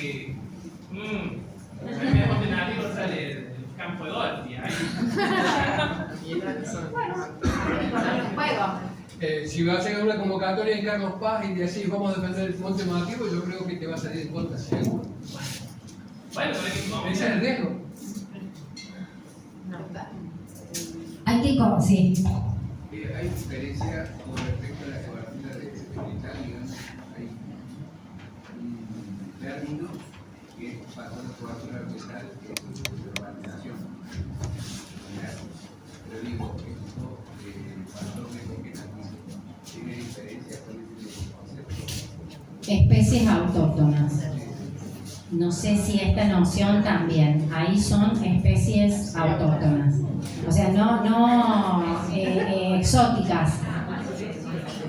que el deporte nativo sale del campo de golf y ahí. Si va a llegar una convocatoria en Carlos Paz y decís vamos a defender el monte nativo, yo creo que te va a salir en contra seguro. Bueno, pero ese es el riesgo. Hay que sí. Hay diferencia con respecto a la cobertura de vegetal, digamos, hay un término que es factor de cobertura vegetal, que es urbanización. Pero digo, esto, factor de vegetativo, ¿tiene diferencia con ese concepto? Especies autóctonas. No sé si esta noción también. Ahí son especies autóctonas. O sea, no exóticas.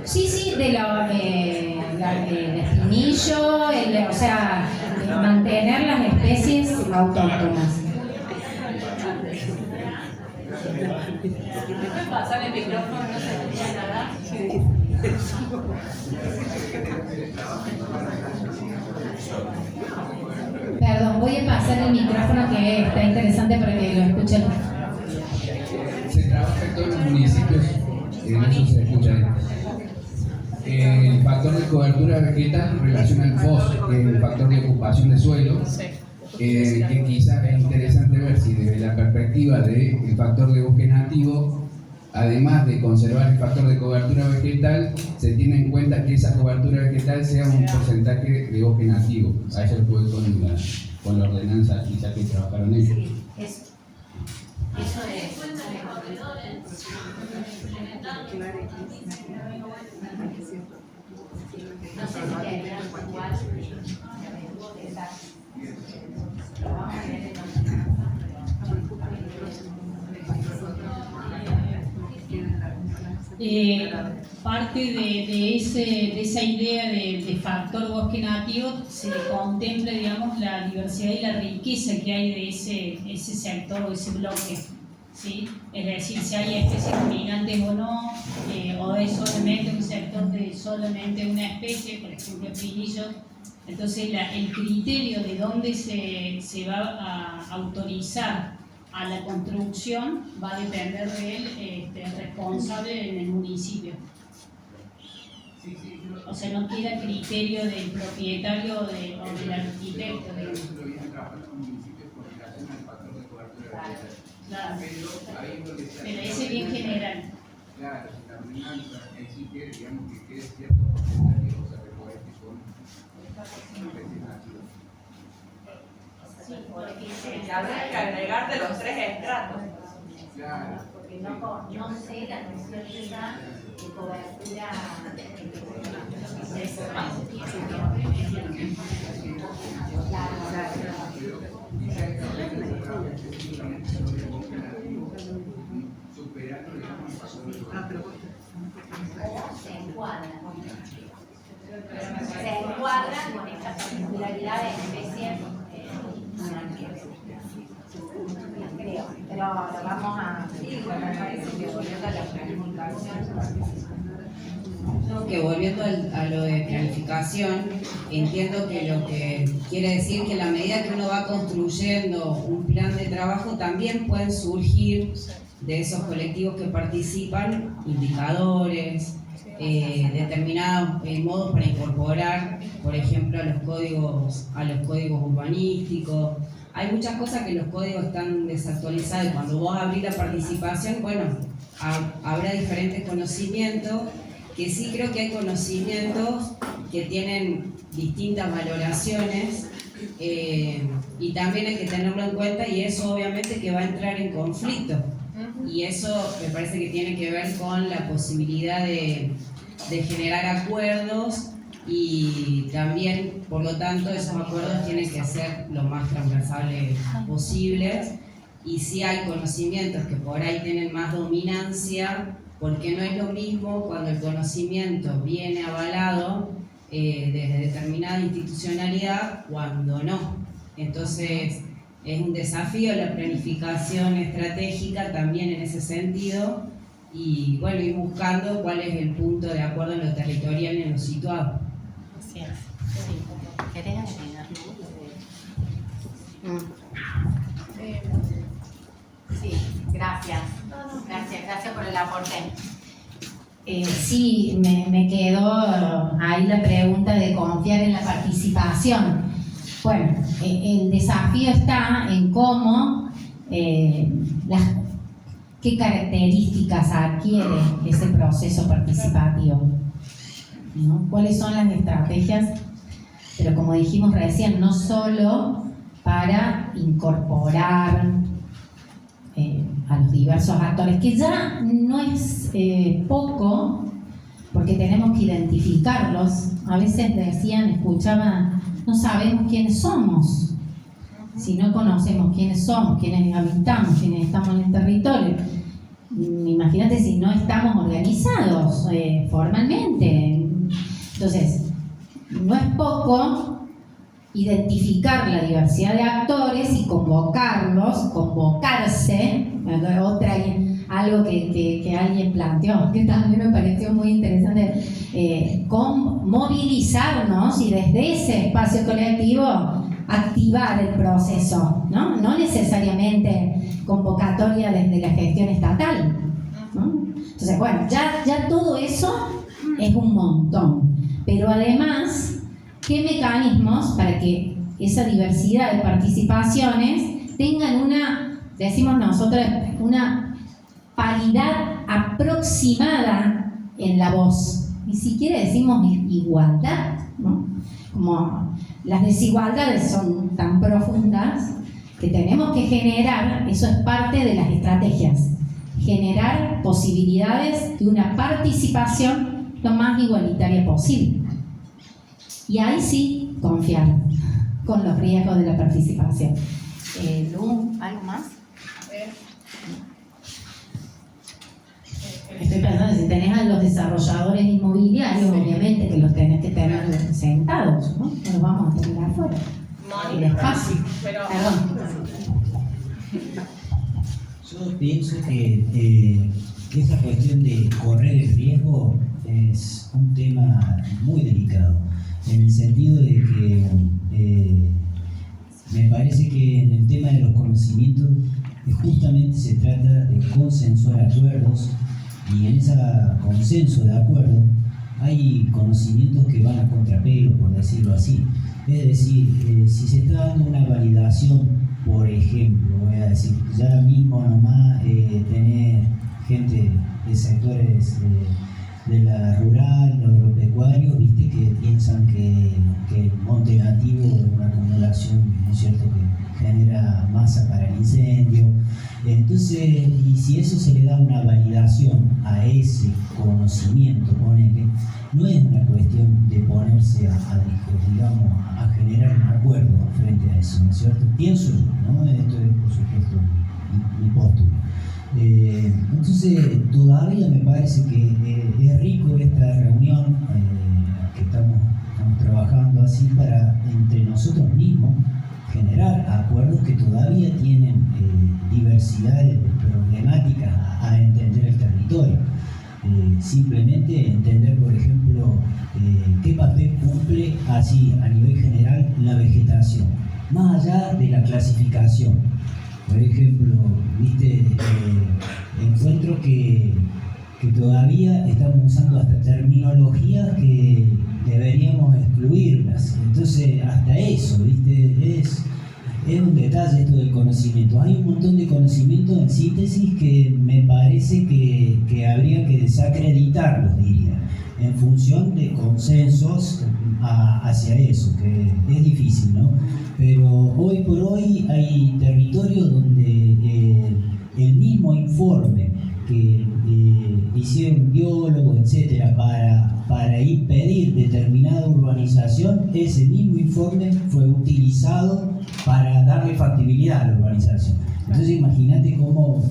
Sí, de el espinillo, o sea, mantener las especies autóctonas. Pasar el micrófono, no se escucha nada. Perdón, voy a pasar el micrófono que está interesante para que lo escuchen. Se trabaja en todos los municipios, en eso se escucha. El factor de cobertura vegetal en relación al FOS, que es el factor de ocupación de suelo, que quizás es interesante ver si desde la perspectiva del factor de bosque nativo, además de conservar el factor de cobertura vegetal, se tiene en cuenta que esa cobertura vegetal sea un porcentaje de bosque nativo. A eso lo puede con la ordenanza, quizás que trabajaron ellos. Sí, eso es. No sé si te quedas igual. Parte de esa idea de factor bosque nativo se contempla, digamos, la diversidad y la riqueza que hay de ese sector o ese bloque, ¿sí? Es decir, si hay especies dominantes o no, o es solamente un sector de solamente una especie, por ejemplo, espinillo. Entonces, el criterio de dónde se va a autorizar a la construcción va a depender del responsable en el municipio. O sea, no queda criterio del propietario o del arquitecto. Claro. Pero ese es bien general. Claro, si la ordenanza exige, digamos, que quede cierto porcentaje, o sea, recogerse con especies nativas. Sí, habría que agregar de los 3 estratos. Claro. Porque no sé la noción esa de cobertura. Superando, digamos, el factor de Se encuadran con esta particularidad de especies. Creo, pero lo vamos a... Sí, bueno, me parece que volviendo a la planificación. Que volviendo a lo de planificación, entiendo que lo que quiere decir que a la medida que uno va construyendo un plan de trabajo también pueden surgir de esos colectivos que participan indicadores, determinados modos para incorporar, por ejemplo, a los códigos urbanísticos. Hay muchas cosas que los códigos están desactualizados y cuando vos abrís la participación, bueno, habrá diferentes conocimientos, que sí creo que hay conocimientos que tienen distintas valoraciones y también hay que tenerlo en cuenta y eso obviamente que va a entrar en conflicto y eso me parece que tiene que ver con la posibilidad de generar acuerdos y también, por lo tanto, esos acuerdos tienen que ser lo más transversales posibles y si hay conocimientos que por ahí tienen más dominancia, porque no es lo mismo cuando el conocimiento viene avalado desde determinada institucionalidad cuando no. Entonces, es un desafío la planificación estratégica también en ese sentido y bueno, ir buscando cuál es el punto de acuerdo en lo territorial y en lo situado. ¿Querés agregar? Sí, gracias. Gracias por el aporte. Sí, me quedó ahí la pregunta de confiar en la participación. Bueno, el desafío está en cómo, qué características adquiere ese proceso participativo, ¿no? ¿Cuáles son las estrategias? Pero como dijimos recién, no solo para incorporar a los diversos actores, que ya no es poco, porque tenemos que identificarlos. A veces decían, escuchaba, no sabemos quiénes somos. Si no conocemos quiénes somos, quiénes habitamos, quiénes estamos en el territorio, imagínate si no estamos organizados formalmente. Entonces, no es poco identificar la diversidad de actores y convocarse, algo que alguien planteó, que también me pareció muy interesante, movilizarnos y desde ese espacio colectivo activar el proceso, ¿no? No necesariamente convocatoria desde la gestión estatal, ¿no? Entonces, bueno, ya todo eso es un montón, pero además, ¿qué mecanismos para que esa diversidad de participaciones tengan decimos nosotros, una paridad aproximada en la voz? Ni siquiera decimos igualdad, ¿no? Como las desigualdades son tan profundas que tenemos que generar, eso es parte de las estrategias, generar posibilidades de una participación lo más igualitaria posible. Y ahí sí, confiar con los riesgos de la participación. Lu, ¿algo más? Estoy pensando, si tenés a los desarrolladores inmobiliarios, obviamente que los tenés que tener sentados, ¿no? No los vamos a tener afuera. El espacio. Perdón. Yo pienso que esa cuestión de correr el riesgo es un tema muy delicado, en el sentido de que me parece que en el tema de los conocimientos justamente se trata de consensuar acuerdos, y en ese consenso de acuerdo hay conocimientos que van a contrapelo, por decirlo así. Es decir, si se está dando una validación, por ejemplo, voy a decir, ya mismo nomás tener gente de sectores de la rural, lo agropecuario, viste, que piensan que el monte nativo es una acumulación, ¿no es cierto?, que genera masa para el incendio. Entonces, y si eso se le da una validación a ese conocimiento, ponele, no es una cuestión de ponerse a generar un acuerdo frente a eso, ¿no es cierto? Pienso yo, ¿no? Esto es, por supuesto, mi postura. Entonces, todavía me parece que es rico esta reunión que estamos trabajando así para entre nosotros mismos generar acuerdos que todavía tienen diversidades problemáticas a entender el territorio. Simplemente entender, por ejemplo, qué papel cumple así a nivel general la vegetación, más allá de la clasificación. Por ejemplo, viste, encuentro que todavía estamos usando hasta terminologías que deberíamos excluirlas. Entonces, hasta eso, viste, es un detalle esto del conocimiento. Hay un montón de conocimientos en síntesis que me parece que habría que desacreditarlos, diría, en función de consensos hacia eso, que es difícil, ¿no? Pero hoy por hoy hay territorios donde el mismo informe que hicieron biólogos, etcétera, para impedir determinada urbanización, ese mismo informe fue utilizado para darle factibilidad a la urbanización. Entonces imagínate cómo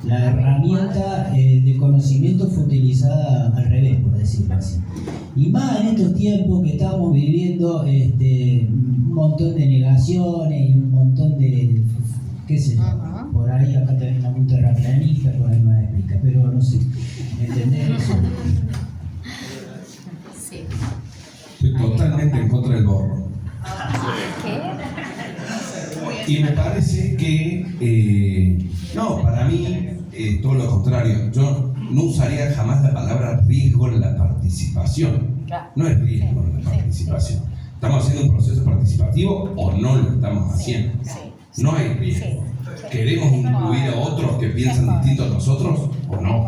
la herramienta de conocimiento fue utilizada al revés, por decirlo así. Y más en estos tiempos que estamos viviendo un montón de negaciones y un montón de, qué sé yo, por ahí acá tenemos algún terraplanista, por ahí me explica, pero no sé, ¿entendés eso? Sí. Estoy totalmente en contra del borro. ¿Qué? Y me parece que, no, para mí, todo lo contrario. Yo no usaría jamás la palabra riesgo en la participación. No es riesgo en la participación. ¿Estamos haciendo un proceso participativo o no lo estamos haciendo? No hay riesgo. ¿Queremos incluir a otros que piensan distinto a nosotros o no?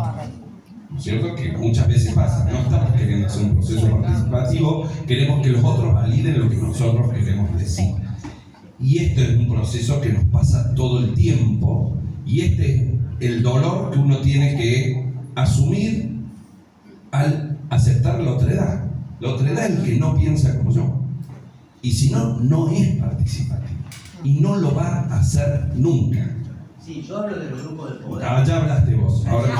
¿No es cierto? Que muchas veces pasa. No estamos queriendo hacer un proceso participativo, queremos que los otros validen lo que nosotros queremos decir. Y esto es un proceso que nos pasa todo el tiempo, y este es el dolor que uno tiene que asumir al aceptar la otredad. La otredad es el que no piensa como yo. Y si no, no es participativo. Y no lo va a hacer nunca. Sí, yo hablo de los grupos de poder. Ah, ya hablaste vos. Ahora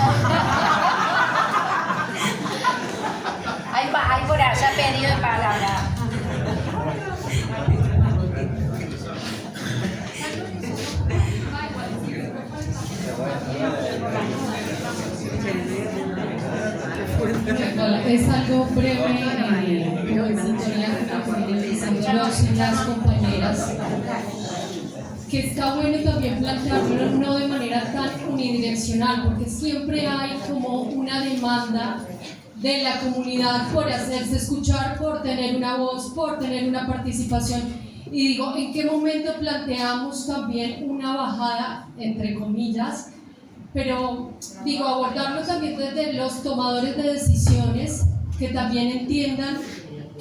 Hay por allá pedido de palabra. Es algo breve, como en sintonía con lo que dicen las compañeras, que está bueno también plantearlo no de manera tan unidireccional, porque siempre hay como una demanda de la comunidad por hacerse escuchar, por tener una voz, por tener una participación. Y digo, ¿en qué momento planteamos también una bajada, entre comillas, pero digo, abordarlo también desde los tomadores de decisiones, que también entiendan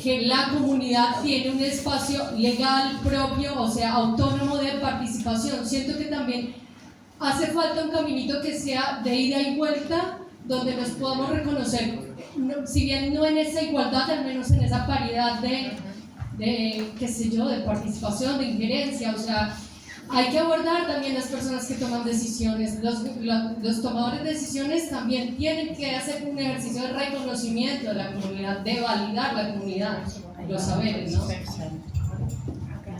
que la comunidad tiene un espacio legal propio, o sea, autónomo de participación? Siento que también hace falta un caminito que sea de ida y vuelta, donde nos podamos reconocer, si bien no en esa igualdad, al menos en esa paridad de qué sé yo, de participación, de injerencia. O sea, hay que abordar también las personas que toman decisiones. Los tomadores de decisiones también tienen que hacer un ejercicio de reconocimiento de la comunidad, de validar la comunidad, los saberes, ¿no?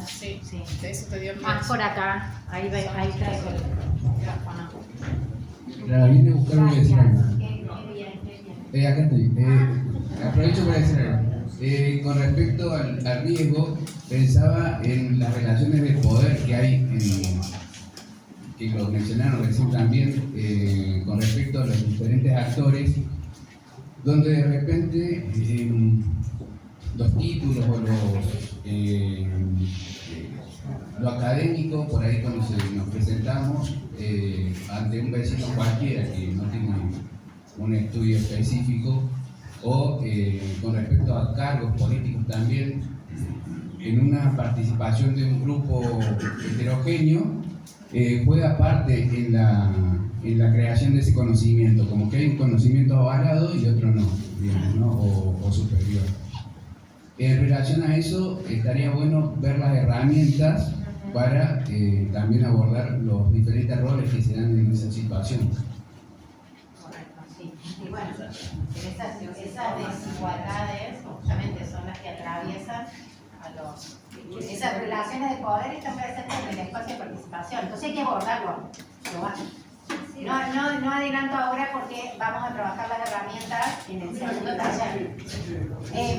Sí, de eso te dio más por acá. Ahí traigo el micrófono. Claro, vine a buscar, voy a decir algo. Acá estoy. Aprovecho para decir algo. Con respecto al riesgo, pensaba en las relaciones de poder que hay, que lo mencionaron recién también, con respecto a los diferentes actores, donde de repente los títulos o lo académico, por ahí cuando nos presentamos ante un vecino cualquiera que no tiene un estudio específico, o con respecto a cargos políticos también, en una participación de un grupo heterogéneo, juega parte en la creación de ese conocimiento, como que hay un conocimiento avalado y otro no, digamos, ¿no? O superior. En relación a eso, estaría bueno ver las herramientas para también abordar los diferentes roles que se dan en esa situación. Y bueno, esas desigualdades justamente son las que atraviesan esas relaciones de poder están presentes en el espacio de participación. Entonces hay que abordarlo. No adelanto ahora porque vamos a trabajar las herramientas en el segundo taller.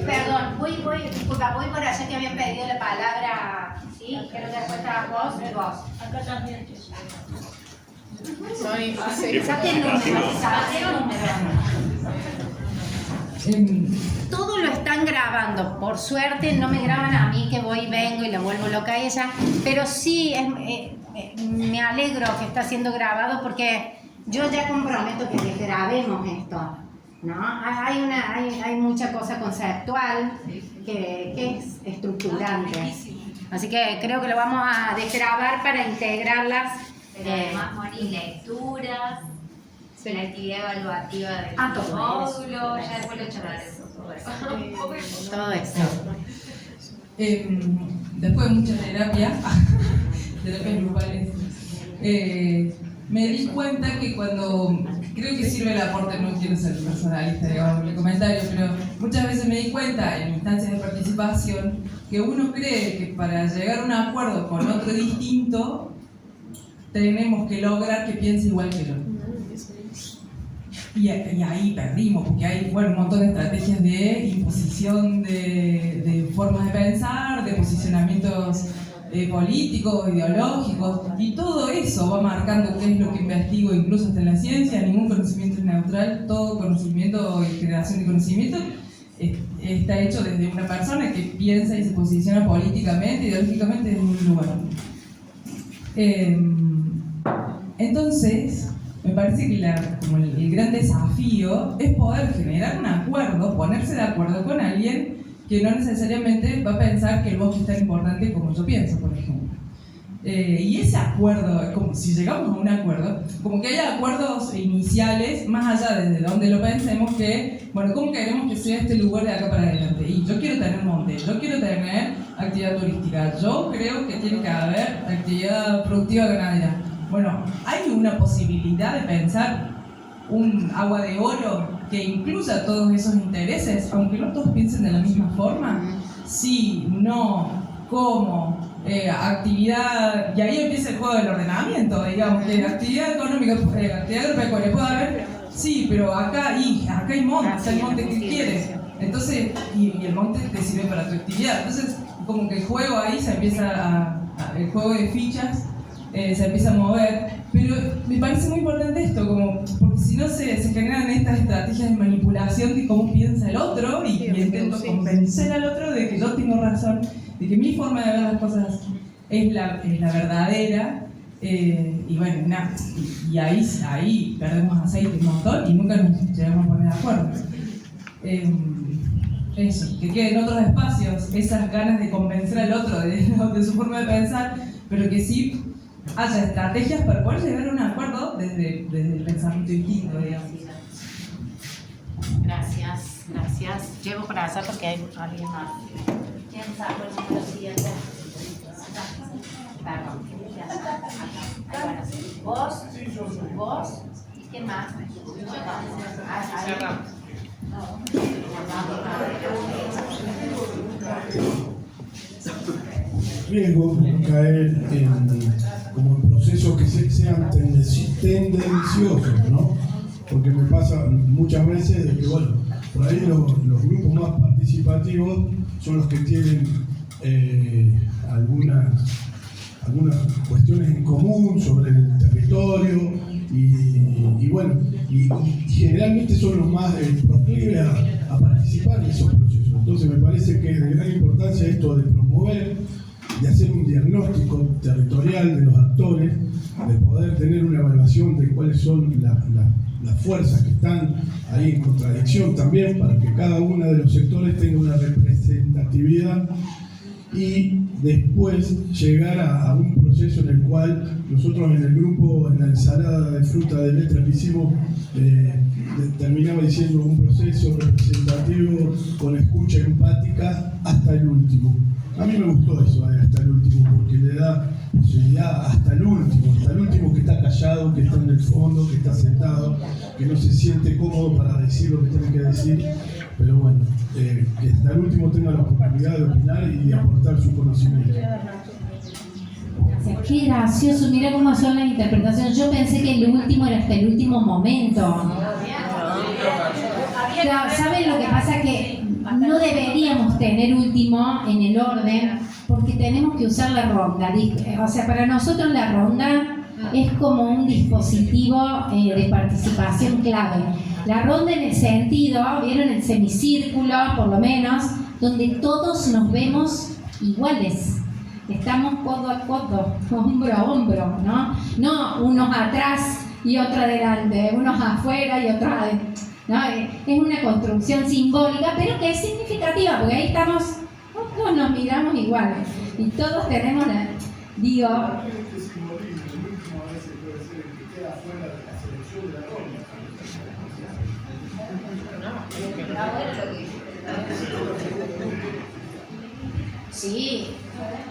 Perdón, voy por allá que habían pedido la palabra. ¿Sí? Creo que después estabas vos y vos. Acá también. Todo lo están grabando, por suerte no me graban a mí que voy y vengo y lo vuelvo loca a ella, pero sí me alegro que está siendo grabado porque yo ya comprometo que grabemos esto, ¿no? Hay mucha cosa conceptual que es estructurante, así que creo que lo vamos a desgrabar para integrarlas. Pero además, Moni, lecturas, la actividad evaluativa del módulo, ya después lo charlaremos todo eso. Después de mucha terapia grupales, me di cuenta que cuando, creo que sirve el aporte, no quiero ser personalista, digamos, en el comentario, pero muchas veces me di cuenta en instancias de participación que uno cree que para llegar a un acuerdo con otro distinto, tenemos que lograr que piense igual que yo. Y ahí perdimos, porque hay un montón de estrategias de imposición de formas de pensar, de posicionamientos políticos, ideológicos, y todo eso va marcando qué es lo que investigo, incluso hasta en la ciencia. Ningún conocimiento es neutral, todo conocimiento y generación de conocimiento está hecho desde una persona que piensa y se posiciona políticamente, ideológicamente desde un lugar. Entonces, me parece que como el gran desafío es poder generar un acuerdo, ponerse de acuerdo con alguien que no necesariamente va a pensar que el bosque es tan importante como yo pienso, por ejemplo. Y ese acuerdo, como si llegamos a un acuerdo, como que haya acuerdos iniciales, más allá desde donde lo pensemos, que, bueno, ¿cómo queremos que sea este lugar de acá para adelante? Y yo quiero tener monte, yo quiero tener actividad turística, yo creo que tiene que haber actividad productiva ganadera. Bueno, hay una posibilidad de pensar un agua de oro que incluya todos esos intereses, aunque no todos piensen de la misma forma. Sí, no, cómo, actividad, y ahí empieza el juego del ordenamiento, digamos, que actividad económica, actividad agropecuaria puede haber, sí, pero acá hay monte, está el monte que quieres, entonces, y el monte te sirve para tu actividad, entonces como que el juego ahí se empieza el juego de fichas se empieza a mover, pero me parece muy importante esto, como, porque si no se generan estas estrategias de manipulación de cómo piensa el otro y intento convencer al otro de que yo tengo razón, de que mi forma de ver las cosas es la verdadera, y bueno, nada, y ahí perdemos aceite un montón y nunca nos llegamos a poner de acuerdo. Eso, que queden otros espacios, esas ganas de convencer al otro de su forma de pensar, pero que sí haya estrategias para poder llegar a un acuerdo desde el pensamiento distinto, digamos. Gracias. Llevo para allá porque hay alguien más. ¿Quién sabe el número siguiente? Perdón. Vos, ¿y quién más? Riesgo de caer como en procesos que sean tendenciosos, ¿no? Porque me pasa muchas veces de que, bueno, por ahí los grupos más participativos son los que tienen algunas cuestiones en común sobre el territorio y bueno, y generalmente son los más proclives a participar en esos procesos. Entonces me parece que es de gran importancia esto de promover, de hacer un diagnóstico territorial de los actores, de poder tener una evaluación de cuáles son las fuerzas que están ahí en contradicción también, para que cada uno de los sectores tenga una representatividad y después llegar a un proceso en el cual nosotros en el grupo, en la ensalada de fruta de letras que hicimos, terminaba diciendo un proceso representativo con escucha empática hasta el último. A mí me gustó eso, hasta el último, porque le da posibilidad hasta el último que está callado, que está en el fondo, que está sentado, que no se siente cómodo para decir lo que tiene que decir, pero bueno, que hasta el último tenga la oportunidad de opinar y de aportar su conocimiento. Qué gracioso, mira cómo son las interpretaciones. Yo pensé que el último era hasta el último momento. Claro, ¿saben lo que pasa? Que no deberíamos tener último en el orden porque tenemos que usar la ronda. O sea, para nosotros la ronda es como un dispositivo de participación clave. La ronda en el sentido, ¿vieron? El semicírculo, por lo menos, donde todos nos vemos iguales. Estamos codo a codo, hombro a hombro, ¿no? No unos atrás y otros adelante, unos afuera y otros adentro. ¿No? Es una construcción simbólica, pero que es significativa, porque ahí estamos, todos nos miramos iguales y todos tenemos Sí.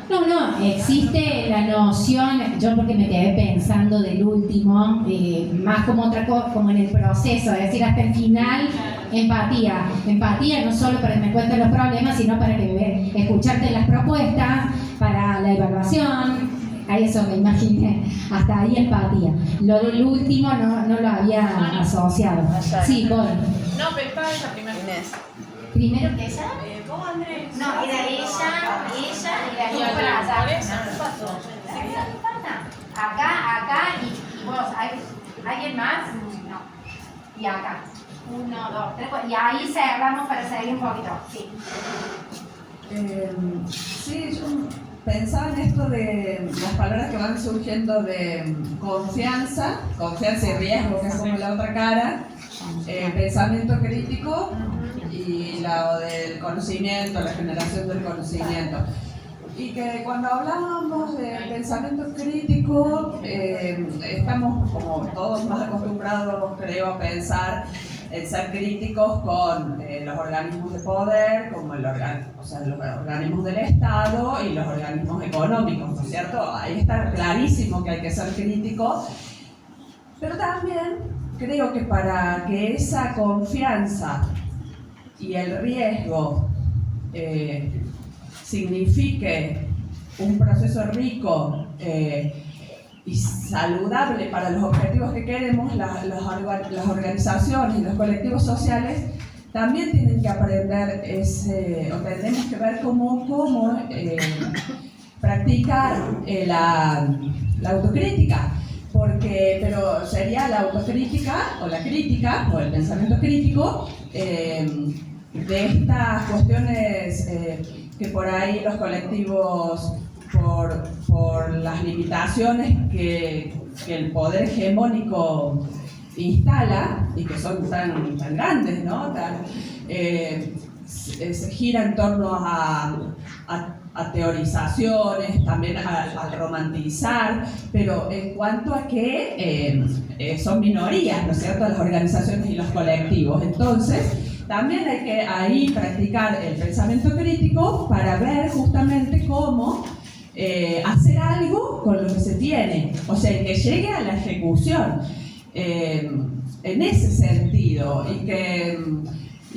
No, existe la noción, yo porque me quedé pensando del último, más como otra cosa, como en el proceso, es decir, hasta el final, empatía. Empatía no solo para que me cuenten los problemas, sino para que escucharte las propuestas, para la evaluación, a eso me imaginé, hasta ahí empatía. Lo del último no lo había asociado. Sí, voy. No, pero estaba esa primera. ¿Primero que ella? ¿Vos, Andrés? No, era ella y la para allá. Y acá. 1, 2, 3, 4. Y ahí cerramos para seguir un poquito. Sí. Sí, yo pensaba en esto de las palabras que van surgiendo de confianza y riesgo, que es como la otra cara, pensamiento crítico y lo del conocimiento, la generación del conocimiento. Y que cuando hablamos de pensamiento crítico, estamos como todos más acostumbrados, creo, a pensar en ser críticos con los organismos de poder, como los organismos del Estado y los organismos económicos, ¿no es cierto? Ahí está clarísimo que hay que ser crítico, pero también creo que para que esa confianza y el riesgo signifique un proceso rico y saludable para los objetivos que queremos, las organizaciones y los colectivos sociales también tienen que aprender o tenemos que ver cómo practicar la autocrítica, pero sería la autocrítica o la crítica o el pensamiento crítico de estas cuestiones que por ahí los colectivos, por las limitaciones que el poder hegemónico instala y que son tan grandes, ¿no? Se gira en torno a teorizaciones, también al romantizar, pero en cuanto a que son minorías, ¿no es cierto?, las organizaciones y los colectivos. Entonces, también hay que ahí practicar el pensamiento crítico para ver justamente cómo hacer algo con lo que se tiene, o sea, que llegue a la ejecución en ese sentido, y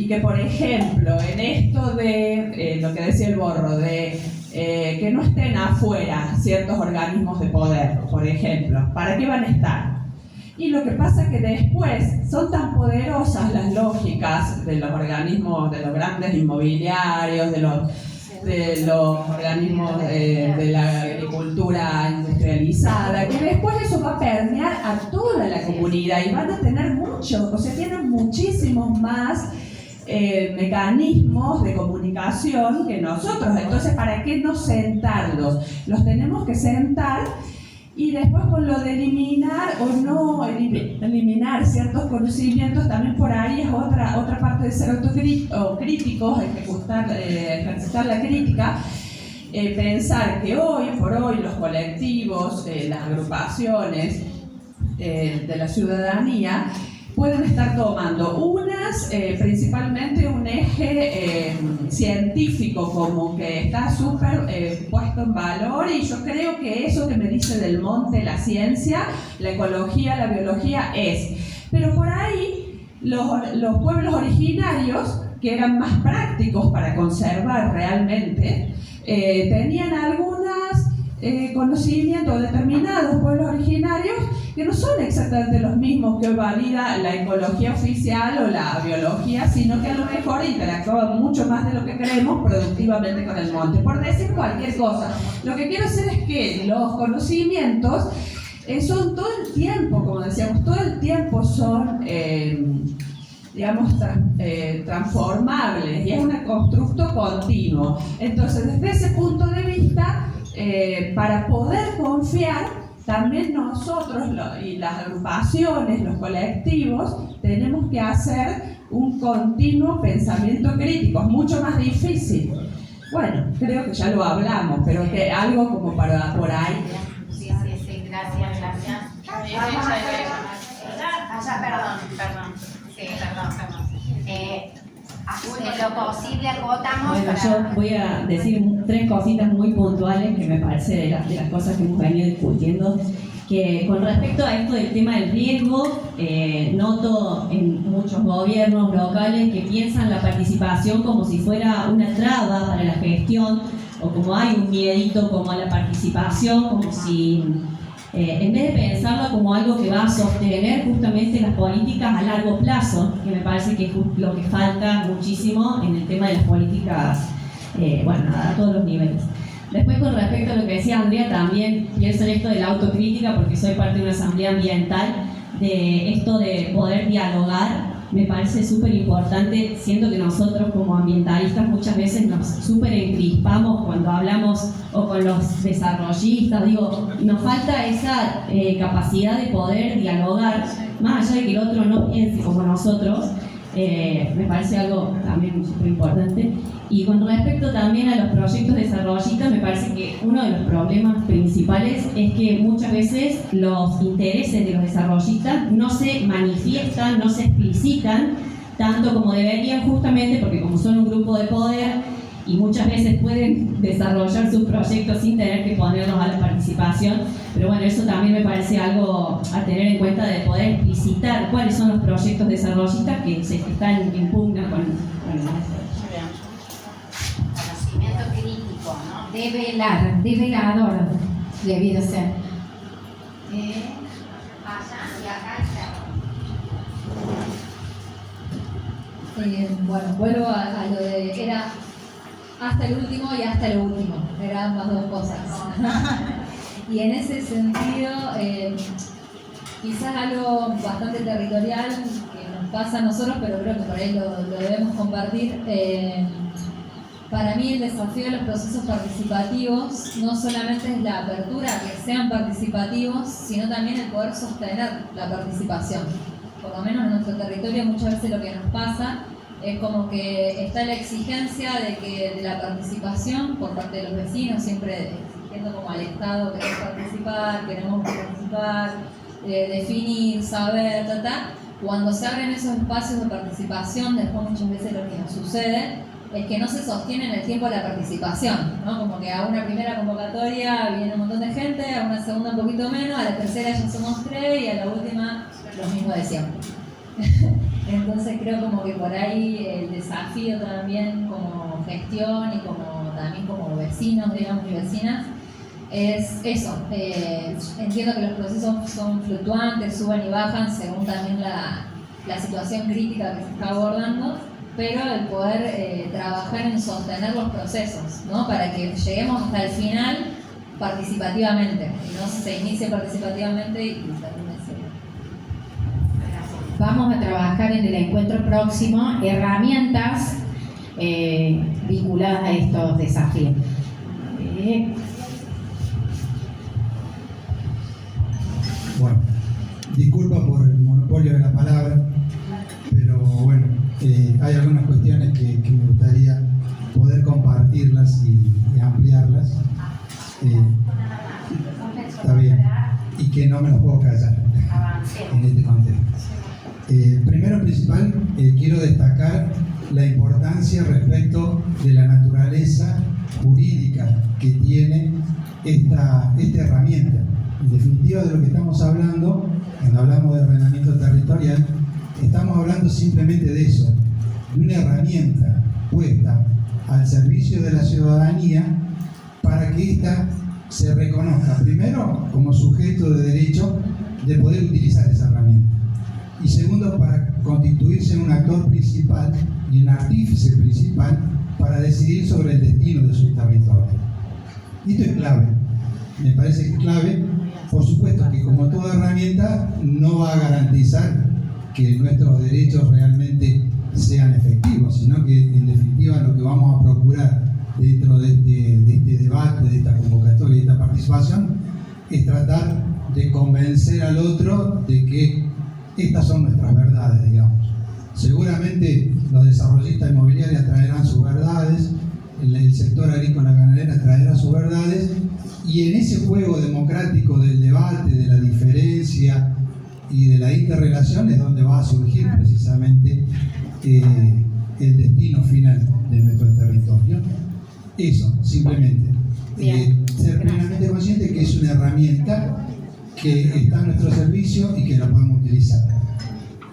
que por ejemplo, en esto de lo que decía el Borro, de que no estén afuera ciertos organismos de poder, por ejemplo, ¿para qué van a estar? Y lo que pasa es que después son tan poderosas las lógicas de los organismos, de los grandes inmobiliarios, de los organismos de la agricultura industrializada, que después eso va a permear a toda la comunidad y van a tener tienen muchísimos más mecanismos de comunicación que nosotros. Entonces, ¿para qué no sentarlos? Los tenemos que sentar. Y después con lo de eliminar o no eliminar ciertos conocimientos, también por ahí es otra parte de ser autocríticos, ejercitar la crítica, pensar que hoy por hoy los colectivos, las agrupaciones de la ciudadanía pueden estar tomando principalmente un eje científico como que está súper puesto en valor, y yo creo que eso que me dice Del Monte, la ciencia, la ecología, la biología pero por ahí los pueblos originarios, que eran más prácticos para conservar realmente, tenían algunos conocimientos determinados pueblos originarios que no son exactamente los mismos que valida la ecología oficial o la biología, sino que a lo mejor interactúan mucho más de lo que creemos productivamente con el monte, por decir cualquier cosa. Lo que quiero hacer es que los conocimientos son todo el tiempo, como decíamos, todo el tiempo son transformables, y es un constructo continuo. Entonces, desde ese punto de vista, para poder confiar, también nosotros y las agrupaciones, los colectivos, tenemos que hacer un continuo pensamiento crítico. Es mucho más difícil. Bueno, creo que ya lo hablamos, pero que algo como para por ahí. Sí, gracias. Perdón. Sí, perdón. En lo posible acotamos. Bueno, yo voy a decir 3 cositas muy puntuales que me parece de las cosas que hemos venido discutiendo. Que con respecto a esto del tema del riesgo, noto en muchos gobiernos locales que piensan la participación como si fuera una traba para la gestión, o como hay un miedito como a la participación, como si en vez de pensarlo como algo que va a sostener justamente las políticas a largo plazo, que me parece que es lo que falta muchísimo en el tema de las políticas, a todos los niveles. Después, con respecto a lo que decía Andrea, también pienso en esto de la autocrítica, porque soy parte de una asamblea ambiental de esto de poder dialogar me parece súper importante. Siento que nosotros como ambientalistas muchas veces nos súper encrispamos cuando hablamos o con los desarrollistas, digo, nos falta esa capacidad de poder dialogar, más allá de que el otro no piense como nosotros. Me parece algo también súper importante. Y con respecto también a los proyectos desarrollistas, me parece que uno de los problemas principales es que muchas veces los intereses de los desarrollistas no se manifiestan, no se explicitan tanto como deberían, justamente porque como son un grupo de poder y muchas veces pueden desarrollar sus proyectos sin tener que ponerlos a la participación. Pero bueno, eso también me parece algo a tener en cuenta, de poder explicitar cuáles son los proyectos desarrollistas que están en pugna con Conocimiento crítico, ¿no? Develador debido ser. Allá y acá Bueno, vuelvo a lo de, era hasta el último y hasta lo último, eran ambas dos cosas. Y en ese sentido, quizás algo bastante territorial que nos pasa a nosotros, pero creo que por ahí lo debemos compartir. Para mí el desafío de los procesos participativos no solamente es la apertura a que sean participativos, sino también el poder sostener la participación. Por lo menos en nuestro territorio muchas veces lo que nos pasa es como que está la exigencia de la participación por parte de los vecinos, siempre exigiendo como al Estado queremos participar, definir, saber, Cuando se abren esos espacios de participación, después muchas veces lo que nos sucede es que no se sostiene en el tiempo la participación, ¿no? Como que a una primera convocatoria viene un montón de gente, a una segunda un poquito menos, a la tercera ya somos 3 y a la última los mismos de siempre. Entonces creo como que por ahí el desafío también como gestión y también como vecinos, digamos, y vecinas, es eso. Entiendo que los procesos son fluctuantes, suben y bajan según también la situación crítica que se está abordando, pero el poder trabajar en sostener los procesos, ¿no? Para que lleguemos hasta el final participativamente, y no se inicie participativamente y termine así. Vamos a trabajar en el encuentro próximo herramientas vinculadas a estos desafíos. Bueno, disculpa por el monopolio de la palabra, pero bueno, hay algunas cuestiones que me gustaría poder compartirlas y ampliarlas. Está bien, y que no me los puedo callar en este contexto. Primero principal, quiero destacar la importancia respecto de la naturaleza jurídica que tiene esta herramienta. En definitiva, de lo que estamos hablando, cuando hablamos de ordenamiento territorial, estamos hablando simplemente de eso, de una herramienta puesta al servicio de la ciudadanía para que ésta se reconozca, primero, como sujeto de derecho de poder utilizar esa herramienta, y segundo, para constituirse en un actor principal y un artífice principal para decidir sobre el destino de su territorio. Y esto es clave, me parece que es clave. Por supuesto que como toda herramienta no va a garantizar que nuestros derechos realmente sean efectivos, sino que en definitiva lo que vamos a procurar dentro de este debate, de esta convocatoria, de esta participación, es tratar de convencer al otro de que estas son nuestras verdades, digamos. Seguramente los desarrollistas inmobiliarios traerán sus verdades, el sector agrícola ganadero traerá sus verdades, y en ese juego democrático del debate, de la diferencia y de la interrelación es donde va a surgir precisamente el destino final de nuestro territorio. Eso, simplemente. Ser plenamente consciente que es una herramienta que está a nuestro servicio y que la podemos utilizar.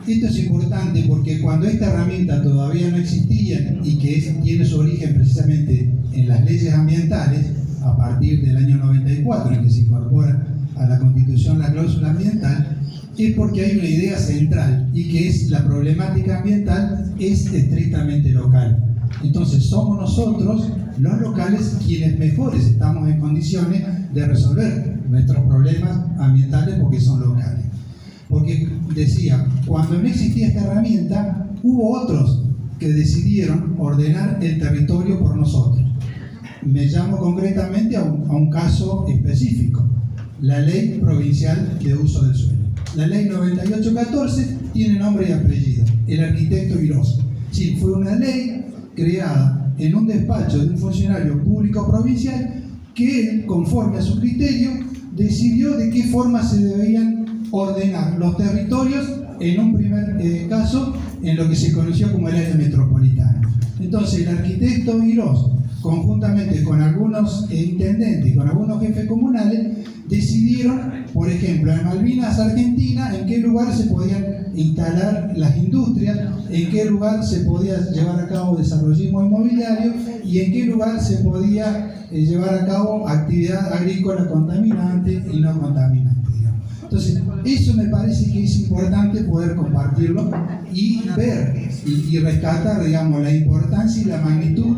Esto es importante porque cuando esta herramienta todavía no existía y que tiene su origen precisamente en las leyes ambientales, a partir del año 94, en que se incorpora a la Constitución la cláusula ambiental, es porque hay una idea central y que es la problemática ambiental es estrictamente local. Entonces somos nosotros, los locales, quienes mejores estamos en condiciones de resolver nuestros problemas ambientales porque son locales. porque decía, cuando no existía esta herramienta, hubo otros que decidieron ordenar el territorio por nosotros. Me llamo concretamente a un caso específico, la Ley Provincial de Uso del Suelo. La Ley 9814 tiene nombre y apellido, el arquitecto Guirós. Sí, fue una ley creada en un despacho de un funcionario público provincial que él, conforme a su criterio, decidió de qué forma se debían ordenar los territorios, en un primer caso, en lo que se conoció como el área metropolitana. Entonces, el arquitecto Guirós, conjuntamente con algunos intendentes y con algunos jefes comunales, decidieron, por ejemplo, en Malvinas, Argentina, en qué lugar se podían instalar las industrias, en qué lugar se podía llevar a cabo desarrollismo inmobiliario y en qué lugar se podía llevar a cabo actividad agrícola contaminante y no contaminante, digamos. Entonces, eso me parece que es importante poder compartirlo y ver y rescatar, digamos, la importancia y la magnitud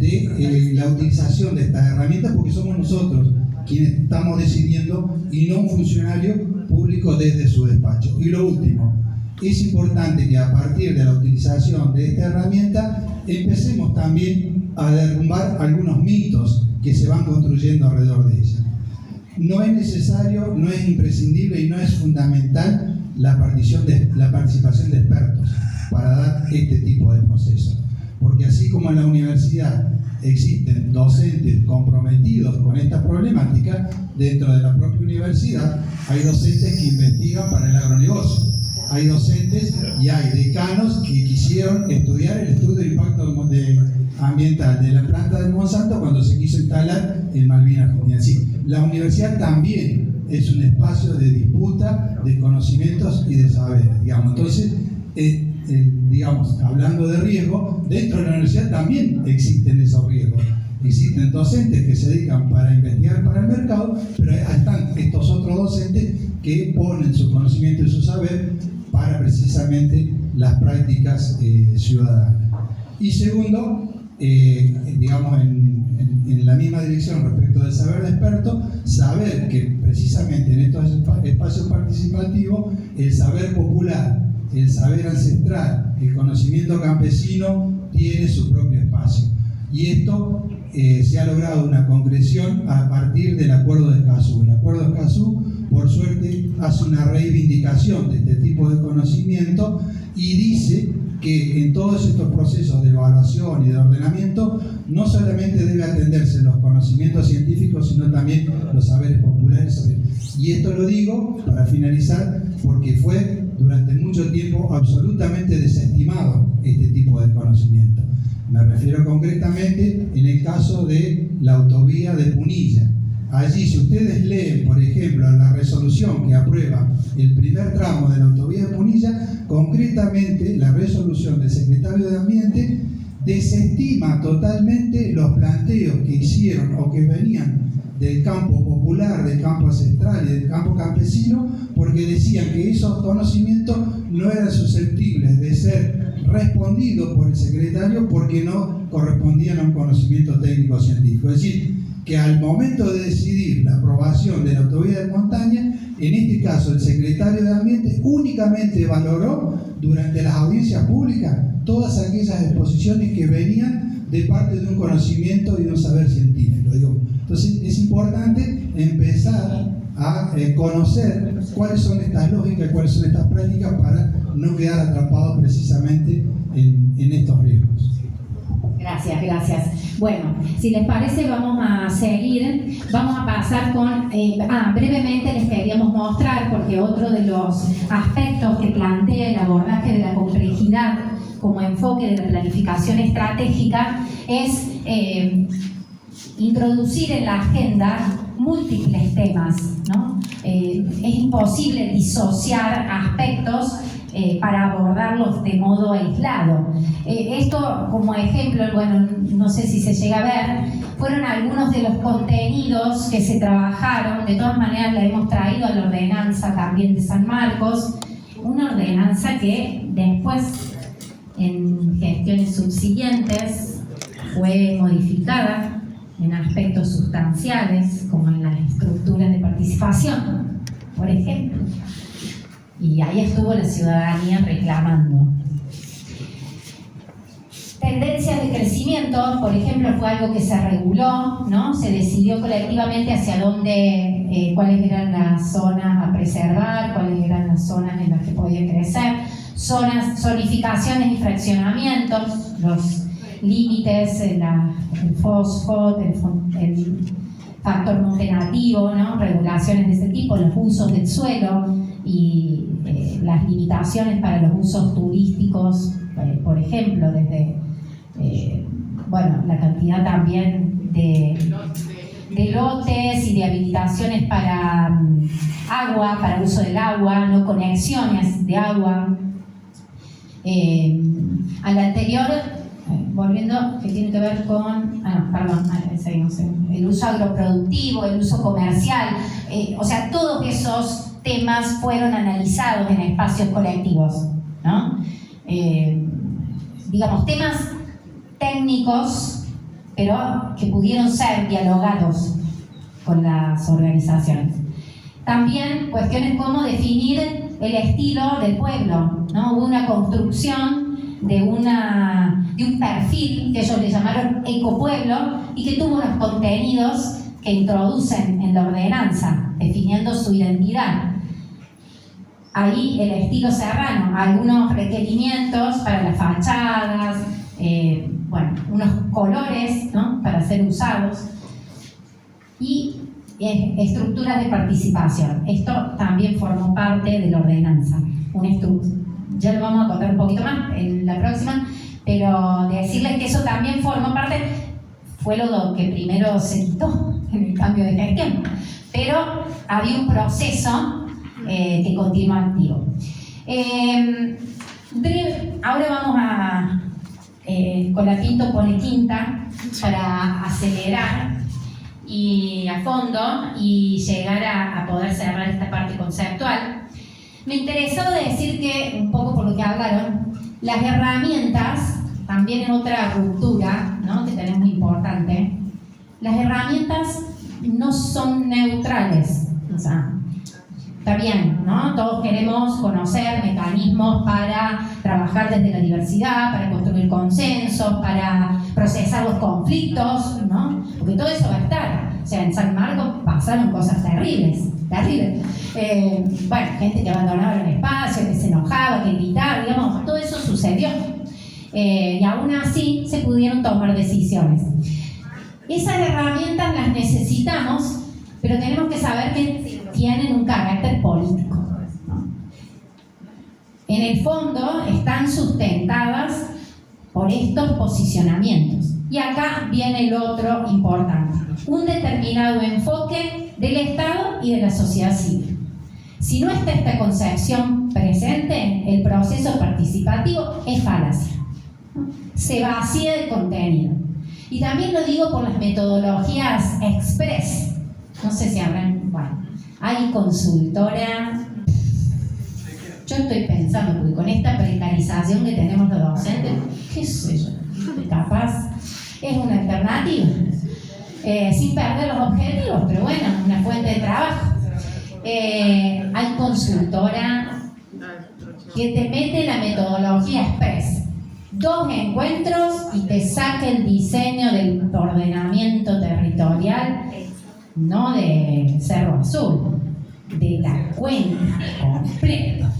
de la utilización de estas herramientas, porque somos nosotros quienes estamos decidiendo y no un funcionario público desde su despacho. Y lo último, es importante que a partir de la utilización de esta herramienta empecemos también a derrumbar algunos mitos que se van construyendo alrededor de ella. No es necesario, no es imprescindible y no es fundamental la participación de expertos para dar este tipo de procesos. Porque así como en la universidad existen docentes comprometidos con esta problemática, dentro de la propia universidad hay docentes que investigan para el agronegocio. Hay docentes y hay decanos que quisieron estudiar el estudio de impacto ambiental de la planta de Monsanto cuando se quiso instalar en Malvinas, Argentina. Sí, la universidad también es un espacio de disputa de conocimientos y de saberes, digamos. Entonces, digamos, hablando de riesgo, dentro de la universidad también existen esos riesgos. Existen docentes que se dedican para investigar para el mercado, pero están estos otros docentes que ponen su conocimiento y su saber para precisamente las prácticas ciudadanas. Y segundo, digamos, en la misma dirección respecto del saber de experto, saber que precisamente en estos espacios participativos el saber popular, el saber ancestral, el conocimiento campesino tiene su propio espacio. Y esto se ha logrado una concreción a partir del Acuerdo de Escazú. El Acuerdo de Escazú, por suerte, hace una reivindicación de este tipo de conocimiento y dice que en todos estos procesos de evaluación y de ordenamiento no solamente debe atenderse los conocimientos científicos, sino también los saberes populares. Y esto lo digo para finalizar porque fue durante mucho tiempo absolutamente desestimado este tipo de conocimiento. Me refiero concretamente en el caso de la autovía de Punilla. Allí, si ustedes leen, por ejemplo, la resolución que aprueba el primer tramo de la autovía de Punilla, concretamente la resolución del secretario de Ambiente desestima totalmente los planteos que hicieron o que venían del campo popular, del campo ancestral y del campo campesino, porque decían que esos conocimientos no eran susceptibles de ser respondidos por el secretario porque no correspondían a un conocimiento técnico-científico. Es decir, que al momento de decidir la aprobación de la autovía de montaña, en este caso el secretario de Ambiente únicamente valoró durante las audiencias públicas todas aquellas exposiciones que venían de parte de un conocimiento y de un saber científico. Entonces es importante empezar a conocer cuáles son estas lógicas, cuáles son estas prácticas para no quedar atrapados precisamente en estos riesgos. Gracias, gracias. Bueno, si les parece vamos a seguir, vamos a pasar con, brevemente les queríamos mostrar, porque otro de los aspectos que plantea el abordaje de la complejidad como enfoque de la planificación estratégica es introducir en la agenda múltiples temas, ¿no? Es imposible disociar aspectos para abordarlos de modo aislado. Esto como ejemplo, bueno, no sé si se llega a ver, fueron algunos de los contenidos que se trabajaron. De todas maneras la hemos traído a la ordenanza también de San Marcos, una ordenanza que después en gestiones subsiguientes fue modificada en aspectos sustanciales como en las estructuras de participación, por ejemplo. Y ahí estuvo la ciudadanía reclamando. Tendencias de crecimiento, por ejemplo, fue algo que se reguló, ¿no? Se decidió colectivamente hacia dónde, cuáles eran las zonas a preservar, cuáles eran las zonas en las que podía crecer, zonificaciones y fraccionamientos, los límites, el fosfo, el factor monte nativo, ¿no? Regulaciones de ese tipo, los usos del suelo y las limitaciones para los usos turísticos, por ejemplo, desde la cantidad también de lotes y de habilitaciones para agua, para uso del agua, no conexiones de agua. A la anterior, volviendo, que tiene que ver con, el uso agroproductivo, el uso comercial, o sea, todos esos temas fueron analizados en espacios colectivos, ¿no? Digamos, temas técnicos, pero que pudieron ser dialogados con las organizaciones. También cuestiones como definir el estilo del pueblo, ¿no? Hubo una construcción de un perfil que ellos le llamaron ecopueblo y que tuvo unos contenidos que introducen en la ordenanza, definiendo su identidad. Ahí el estilo serrano, algunos requerimientos para las fachadas, unos colores, ¿no? Para ser usados y estructuras de participación. Esto también formó parte de la ordenanza. Ya lo vamos a contar un poquito más en la próxima, pero decirles que eso también formó parte, fue lo que primero se quitó en el cambio de gestión, pero había un proceso que continúa activo. Ahora vamos a Colapinto pone quinta para acelerar y a fondo y llegar a poder cerrar esta parte conceptual. Me interesó decir que, un poco por lo que hablaron, las herramientas, también es otra ruptura, ¿no? Que tenemos muy importante. Las herramientas no son neutrales, o sea, está bien, ¿no? Todos queremos conocer mecanismos para trabajar desde la diversidad, para construir consensos, para procesar los conflictos, ¿no? Porque todo eso va a estar. O sea, en San Marcos pasaron cosas terribles. Gente que abandonaba el espacio, que se enojaba, que gritaba, digamos, todo eso sucedió. Y aún así se pudieron tomar decisiones. Esas herramientas las necesitamos, pero tenemos que saber que tienen un carácter político, ¿no? En el fondo están sustentadas por estos posicionamientos. Y acá viene el otro importante, un determinado enfoque del Estado y de la sociedad civil. Si no está esta concepción presente, el proceso participativo es falacia, ¿no? Se vacía de contenido. Y también lo digo por las metodologías express. No sé si habrán, hay consultora. Yo estoy pensando, porque con esta precarización que tenemos los docentes, qué sé yo, capaz es una alternativa, sin perder los objetivos, pero bueno, una fuente de trabajo. Hay consultora que te mete la metodología express, 2 encuentros y te saca el diseño del ordenamiento territorial, no de Cerro Azul, de la cuenca completa.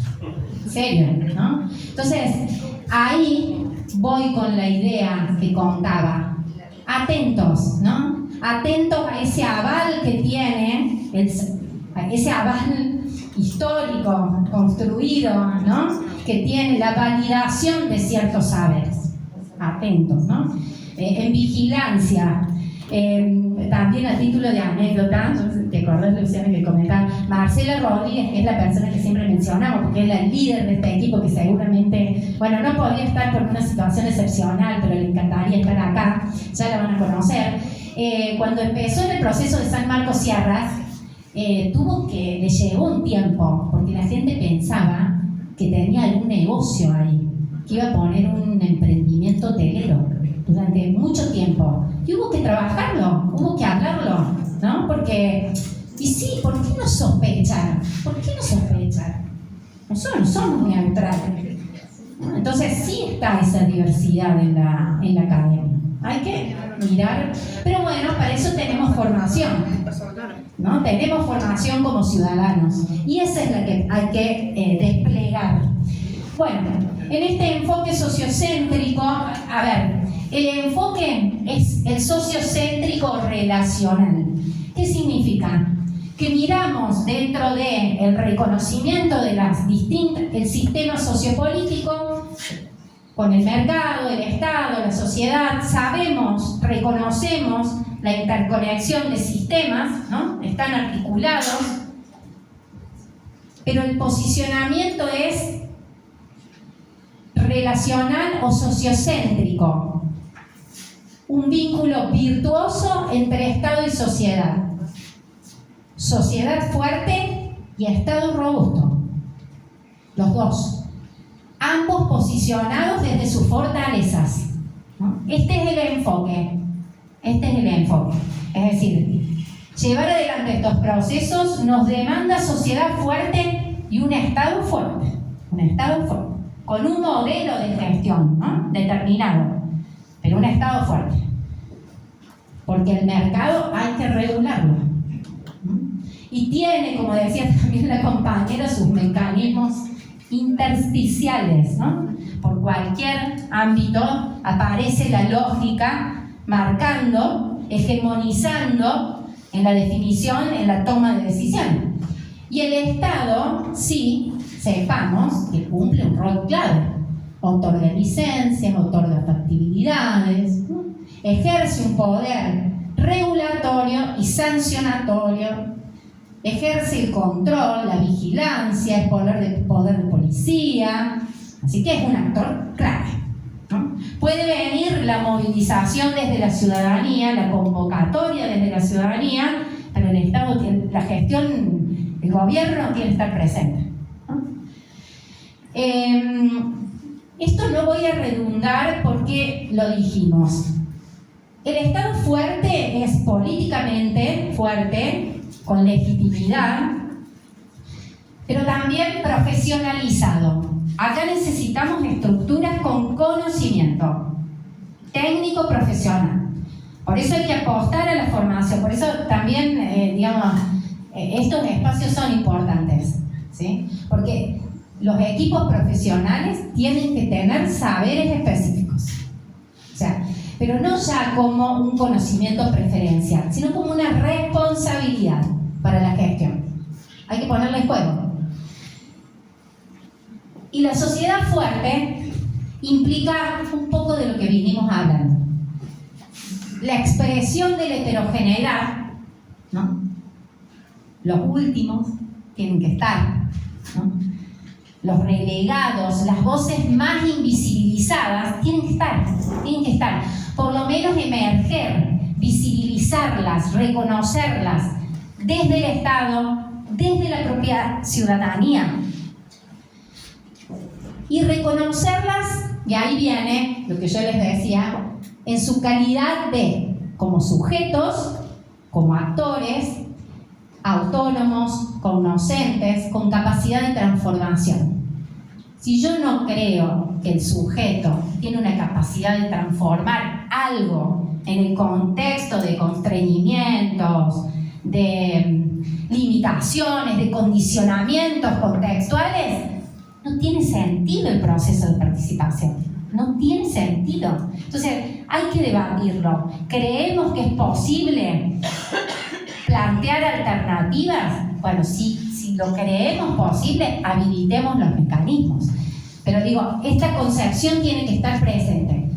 En serio, ¿no? Entonces, ahí voy con la idea que contaba. Atentos, ¿no? Atentos a ese aval que tiene, ese aval histórico construido, ¿no? Que tiene la validación de ciertos saberes. Atentos, ¿no? En vigilancia. También a título de anécdota, ¿te acordás, Luciana, que comentaba? Marcela Rodríguez, que es la persona que siempre mencionamos, porque es la líder de este equipo, que seguramente, no podía estar por una situación excepcional, pero le encantaría estar acá, ya la van a conocer. Cuando empezó en el proceso de San Marcos Sierras, le llevó un tiempo, porque la gente pensaba que tenía algún negocio ahí, que iba a poner un emprendimiento hotelero durante mucho tiempo. Y hubo que trabajarlo, hubo que hablarlo, ¿no? Porque, y sí, ¿por qué no sospechar? ¿Por qué no sospechar? Nosotros no somos neutrales. Entonces sí está esa diversidad en la academia. Hay que mirar, pero bueno, para eso tenemos formación, ¿no? Tenemos formación como ciudadanos y esa es la que hay que desplegar. Bueno, en este enfoque sociocéntrico, a ver, el enfoque es el sociocéntrico relacional. ¿Qué significa? Que miramos dentro del reconocimiento de las el sistema sociopolítico con el mercado, el Estado, la sociedad, reconocemos la interconexión de sistemas, ¿no? Están articulados, pero el posicionamiento es relacional o sociocéntrico, un vínculo virtuoso entre Estado y sociedad. Sociedad fuerte y Estado robusto. Los dos. Ambos posicionados desde sus fortalezas, ¿no? Este es el enfoque. Es decir, llevar adelante estos procesos nos demanda sociedad fuerte y un Estado fuerte. Con un modelo de gestión, ¿no? Determinado, pero un Estado fuerte. Porque el mercado hay que regularlo. Y tiene, como decía también la compañera, sus mecanismos intersticiales, ¿no? Por cualquier ámbito aparece la lógica marcando, hegemonizando en la definición, en la toma de decisión. Y el Estado, sí, sepamos que cumple un rol clave. Otorga licencias, otorga factibilidades, ¿no? Ejerce un poder regulatorio y sancionatorio, ejerce el control, la vigilancia, el poder de policía, así que es un actor clave, ¿no? Puede venir la movilización desde la ciudadanía, la convocatoria desde la ciudadanía, pero el Estado tiene, la gestión, el gobierno tiene que estar presente, ¿no? Esto no voy a redundar porque lo dijimos. El Estado fuerte es políticamente fuerte, con legitimidad, pero también profesionalizado. Acá necesitamos estructuras con conocimiento técnico profesional. Por eso hay que apostar a la formación. Por eso también, estos espacios son importantes, ¿sí? Porque los equipos profesionales tienen que tener saberes específicos. O sea, pero no ya como un conocimiento preferencial, sino como una responsabilidad para la gestión. Hay que ponerle en juego. Y la sociedad fuerte implica un poco de lo que vinimos hablando. La expresión de la heterogeneidad, ¿no? Los últimos tienen que estar, ¿no? Los relegados, las voces más invisibilizadas tienen que estar. Por lo menos emerger, visibilizarlas, reconocerlas desde el Estado, desde la propia ciudadanía. Y reconocerlas, y ahí viene lo que yo les decía, en su calidad de como sujetos, como actores, autónomos, cognoscentes, con capacidad de transformación. Si yo no creo que el sujeto tiene una capacidad de transformar algo en el contexto de constreñimientos, de limitaciones, de condicionamientos contextuales, no tiene sentido el proceso de participación. No tiene sentido. Entonces, hay que debatirlo. ¿Creemos que es posible plantear alternativas? Bueno, si lo creemos posible, habilitemos los mecanismos. Pero digo, esta concepción tiene que estar presente.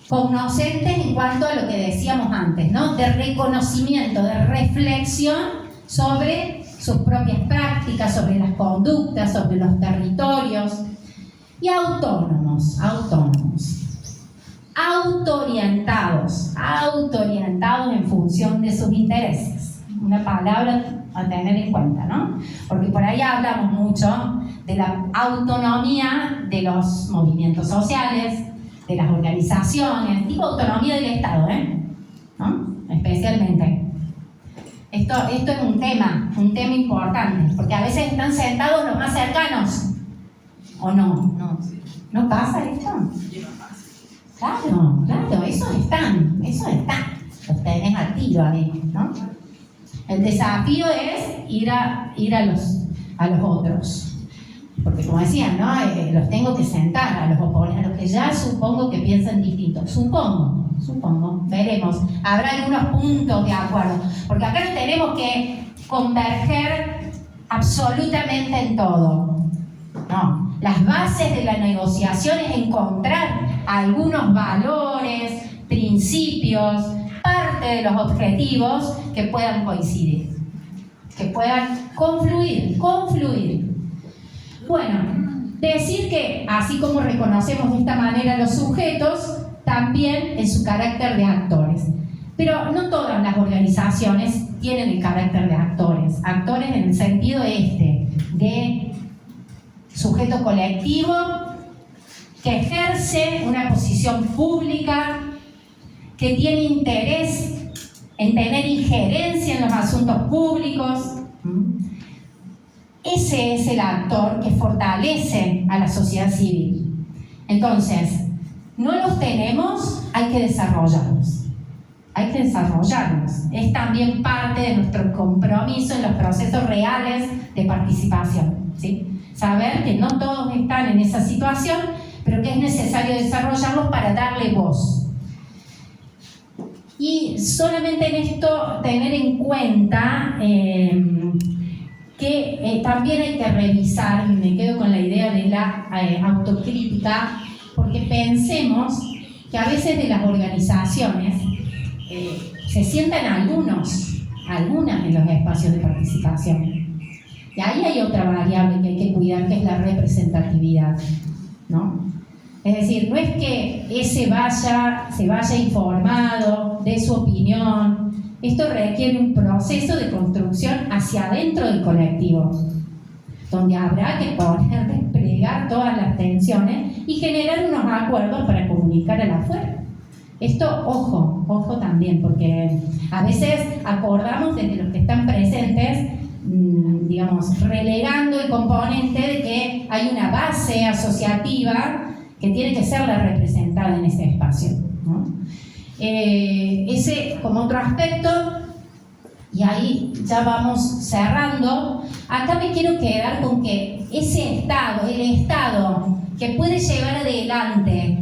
Cognoscentes en cuanto a lo que decíamos antes, ¿no? De reconocimiento, de reflexión sobre sus propias prácticas, sobre las conductas, sobre los territorios. Y autónomos, autoorientados en función de sus intereses. Una palabra a tener en cuenta, ¿no? Porque por ahí hablamos mucho de la autonomía de los movimientos sociales, de las organizaciones, tipo autonomía del Estado, ¿no? Especialmente. Esto es un tema importante, porque a veces están sentados los más cercanos. ¿O no? ¿No pasa esto? Claro, esos están. Los tenés al tiro ahí, ¿no? El desafío es ir a los otros. Porque como decían, ¿no? Los tengo que sentar a los oponentes, a los que ya supongo que piensan distinto. Supongo, veremos. Habrá algunos puntos de acuerdo. Porque acá no tenemos que converger absolutamente en todo. No. Las bases de la negociación es encontrar algunos valores, principios, parte de los objetivos que puedan coincidir, que puedan confluir. Bueno, decir que así como reconocemos de esta manera los sujetos, también en su carácter de actores. Pero no todas las organizaciones tienen el carácter de actores. Actores en el sentido de sujeto colectivo que ejerce una posición pública, que tiene interés en tener injerencia en los asuntos públicos. Ese es el actor que fortalece a la sociedad civil. Entonces, no los tenemos, hay que desarrollarlos. Es también parte de nuestro compromiso en los procesos reales de participación, ¿sí? Saber que no todos están en esa situación, pero que es necesario desarrollarlos para darle voz. Y solamente en esto tener en cuenta que también hay que revisar, y me quedo con la idea de la autocrítica, porque pensemos que a veces de las organizaciones se sientan algunas en los espacios de participación. Y ahí hay otra variable que hay que cuidar, que es la representatividad, ¿no? Es decir, no es que ese se vaya informado de su opinión. Esto requiere un proceso de construcción hacia adentro del colectivo, donde habrá que desplegar todas las tensiones y generar unos acuerdos para comunicar al afuera. Esto, ojo también, porque a veces acordamos desde los que están presentes, digamos, relegando el componente de que hay una base asociativa que tiene que ser la representada en ese espacio, ¿no? Ese como otro aspecto, y ahí ya vamos cerrando. Acá me quiero quedar con que ese Estado, el Estado que puede llevar adelante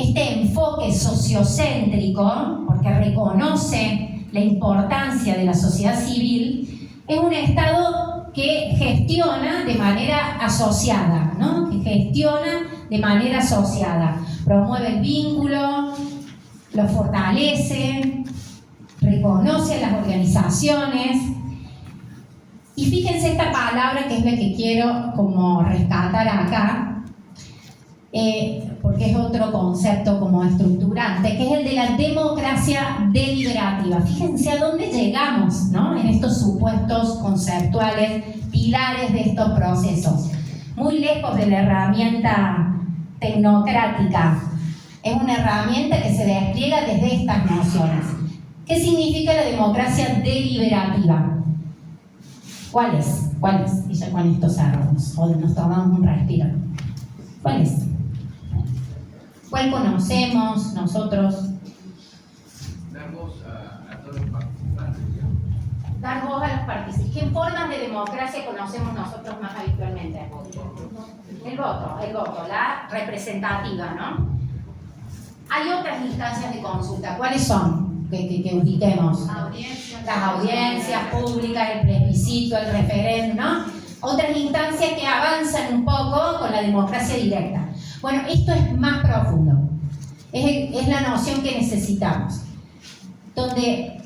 este enfoque sociocéntrico, porque reconoce la importancia de la sociedad civil, es un Estado que gestiona de manera asociada, ¿no? Promueve el vínculo, lo fortalece, reconoce a las organizaciones. Y fíjense esta palabra, que es la que quiero como rescatar acá, porque es otro concepto como estructurante, que es el de la democracia deliberativa. Fíjense a dónde llegamos, ¿no? En estos supuestos conceptuales, pilares de estos procesos. Muy lejos de la herramienta tecnocrática. Es una herramienta que se despliega desde estas nociones. ¿Qué significa la democracia deliberativa? ¿Cuál es? Y ya con esto cerramos, o nos tomamos un respiro. ¿Cuál es? ¿Cuál conocemos nosotros? Dar voz a todos los participantes. Dar voz a los participantes. ¿Qué formas de democracia conocemos nosotros más habitualmente? El voto, la representativa, ¿no? Hay otras instancias de consulta. ¿Cuáles son? Que ubiquemos. Las audiencias públicas, el plebiscito, el referéndum, ¿no? Otras instancias que avanzan un poco con la democracia directa. Bueno, esto es más profundo. Es la noción que necesitamos. Donde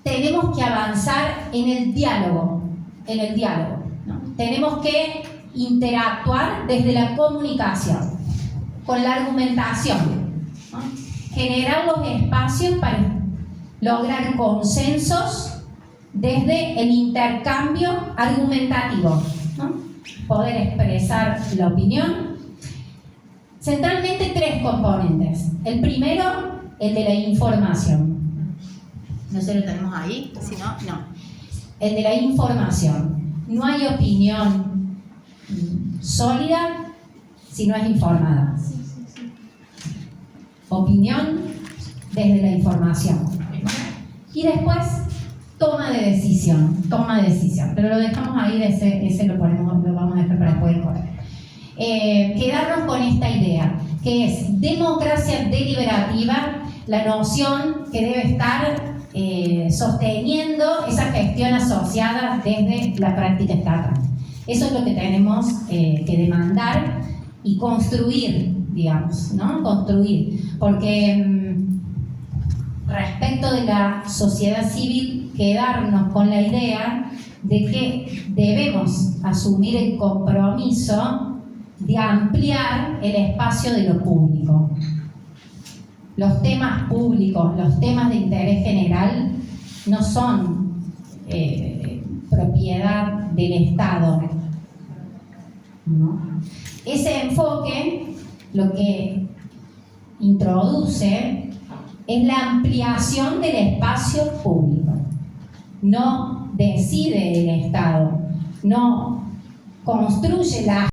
tenemos que avanzar en el diálogo, ¿no? Tenemos que interactuar desde la comunicación, con la argumentación, ¿no? Generar los espacios para lograr consensos desde el intercambio argumentativo, ¿no? Poder expresar la opinión. Centralmente tres componentes. El primero, el de la información. No sé, lo tenemos ahí, si no, no. El de la información. No hay opinión sólida si no es informada. Opinión desde la información. Y después, toma de decisión. Pero lo dejamos ahí, ese lo vamos a dejar para después del correo. Quedarnos con esta idea, que es democracia deliberativa, la noción que debe estar sosteniendo esa gestión asociada desde la práctica estatal. Eso es lo que tenemos que demandar y construir, digamos, ¿no? Construir, porque respecto de la sociedad civil, quedarnos con la idea de que debemos asumir el compromiso de ampliar el espacio de lo público. Los temas públicos, los temas de interés general no son propiedad del Estado, ¿no? Ese enfoque lo que introduce es la ampliación del espacio público. No decide el Estado, no construye la